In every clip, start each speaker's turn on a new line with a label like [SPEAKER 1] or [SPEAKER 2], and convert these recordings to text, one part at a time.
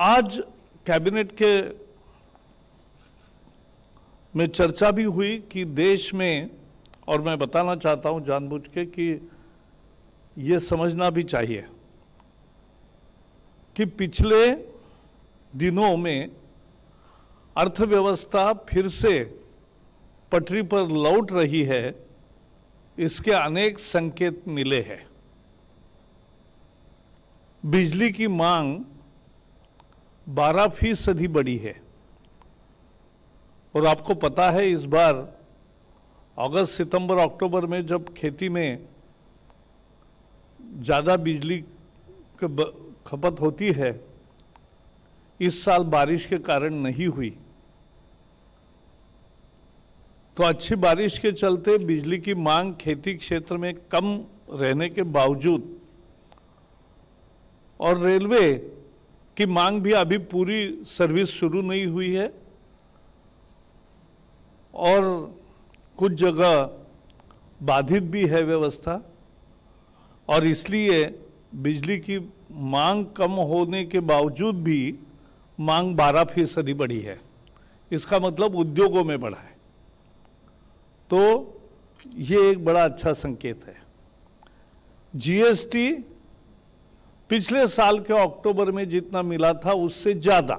[SPEAKER 1] आज कैबिनेट के में चर्चा भी हुई कि देश में, और मैं बताना चाहता हूं जानबूझ के कि ये समझना भी चाहिए कि पिछले दिनों में अर्थव्यवस्था फिर से पटरी पर लौट रही है, इसके अनेक संकेत मिले हैं। बिजली की मांग 12% बढ़ी है और आपको पता है इस बार अगस्त, सितंबर, अक्टूबर में जब खेती में ज़्यादा बिजली की खपत होती है, इस साल बारिश के कारण नहीं हुई। तो अच्छी बारिश के चलते बिजली की मांग खेती क्षेत्र में कम रहने के बावजूद, और रेलवे की मांग भी अभी पूरी सर्विस शुरू नहीं हुई है और कुछ जगह बाधित भी है व्यवस्था, और इसलिए बिजली की मांग कम होने के बावजूद भी मांग 12% बढ़ी है। इसका मतलब उद्योगों में बढ़ा है, तो ये एक बड़ा अच्छा संकेत है। जीएसटी पिछले साल के अक्टूबर में जितना मिला था उससे ज्यादा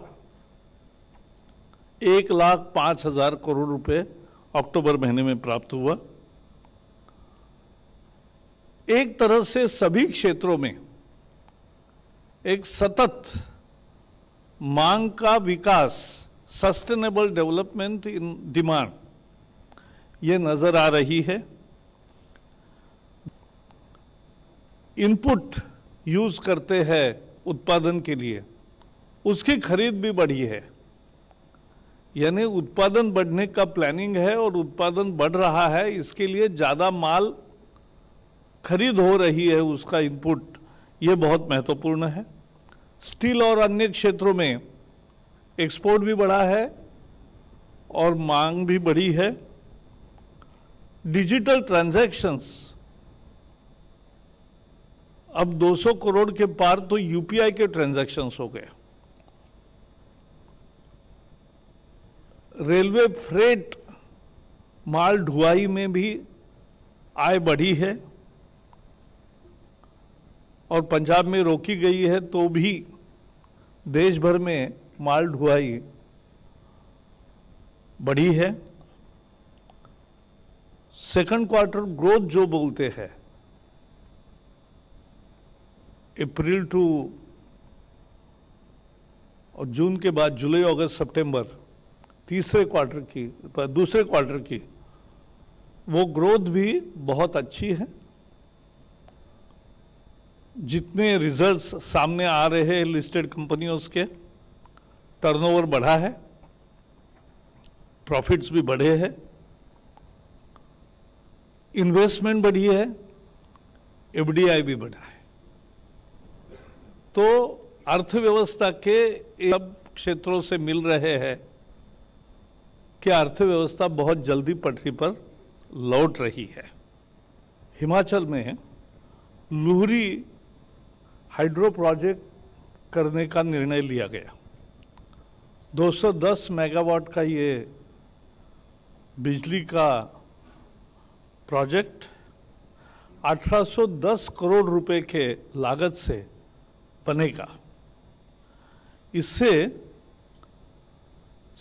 [SPEAKER 1] 1,05,000 करोड़ रुपए अक्टूबर महीने में प्राप्त हुआ। एक तरह से सभी क्षेत्रों में एक सतत मांग का विकास, सस्टेनेबल डेवलपमेंट इन डिमांड, ये नजर आ रही है। इनपुट यूज करते हैं उत्पादन के लिए, उसकी खरीद भी बढ़ी है, यानी उत्पादन बढ़ने का प्लानिंग है और उत्पादन बढ़ रहा है, इसके लिए ज़्यादा माल खरीद हो रही है, उसका इनपुट, ये बहुत महत्वपूर्ण है। स्टील और अन्य क्षेत्रों में एक्सपोर्ट भी बढ़ा है और मांग भी बढ़ी है। डिजिटल ट्रांजैक्शंस अब 200 करोड़ के पार तो यूपीआई के ट्रांजैक्शंस हो गए। रेलवे फ्रेट माल ढुलाई में भी आय बढ़ी है और पंजाब में रोकी गई है, तो भी देश भर में माल ढुलाई बढ़ी है। सेकंड क्वार्टर ग्रोथ जो बोलते हैं, अप्रैल टू और जून के बाद जुलाई, अगस्त, सितंबर, दूसरे क्वार्टर की वो ग्रोथ भी बहुत अच्छी है। जितने रिजल्ट्स सामने आ रहे हैं लिस्टेड कंपनियों के, टर्नओवर बढ़ा है, प्रॉफिट्स भी बढ़े हैं, इन्वेस्टमेंट बढ़ी है, एफडीआई भी बढ़ा है। तो अर्थव्यवस्था के सब क्षेत्रों से मिल रहे हैं कि अर्थव्यवस्था बहुत जल्दी पटरी पर लौट रही है। हिमाचल में लुहरी हाइड्रो प्रोजेक्ट करने का निर्णय लिया गया। 210 मेगावाट का ये बिजली का प्रोजेक्ट 1810 करोड़ रुपए के लागत से बनेगा। इससे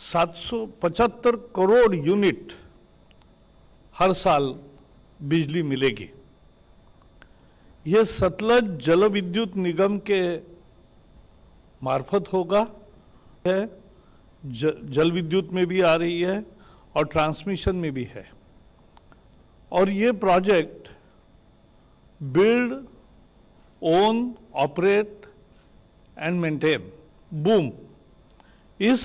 [SPEAKER 1] 775 करोड़ यूनिट हर साल बिजली मिलेगी। यह सतलज जल विद्युत निगम के मार्फत होगा, जल विद्युत में भी आ रही है और ट्रांसमिशन में भी है। और ये project build, own, operate and maintain, boom, इस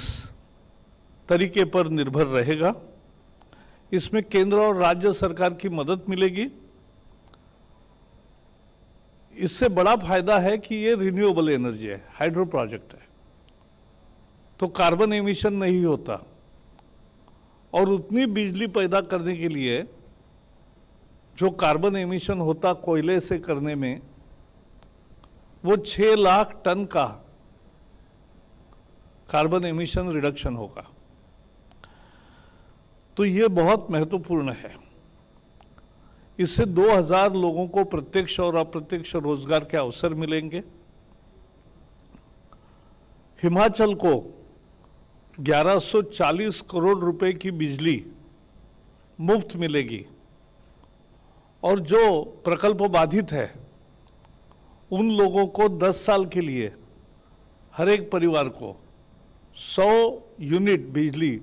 [SPEAKER 1] तरीके पर निर्भर रहेगा। इसमें केंद्र और राज्य सरकार की मदद मिलेगी। इससे बड़ा फायदा है कि ये रिन्यूएबल एनर्जी है, हाइड्रो प्रोजेक्ट है, तो कार्बन एमिशन नहीं होता और उतनी बिजली पैदा करने के लिए जो कार्बन एमिशन होता कोयले से करने में, वो 6 लाख टन का कार्बन एमिशन रिडक्शन होगा। तो ये बहुत महत्वपूर्ण है। इससे 2000 लोगों को प्रत्यक्ष और अप्रत्यक्ष रोजगार के अवसर मिलेंगे। हिमाचल को 1140 करोड़ रुपए की बिजली मुफ्त मिलेगी और जो प्रकल्प बाधित है उन लोगों को 10 साल के लिए हर एक परिवार को 100 यूनिट बिजली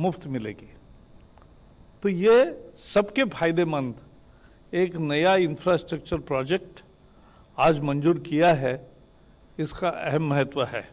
[SPEAKER 1] मुफ्त मिलेगी। तो ये सबके फायदेमंद एक नया इंफ्रास्ट्रक्चर प्रोजेक्ट आज मंजूर किया है, इसका अहम महत्व है।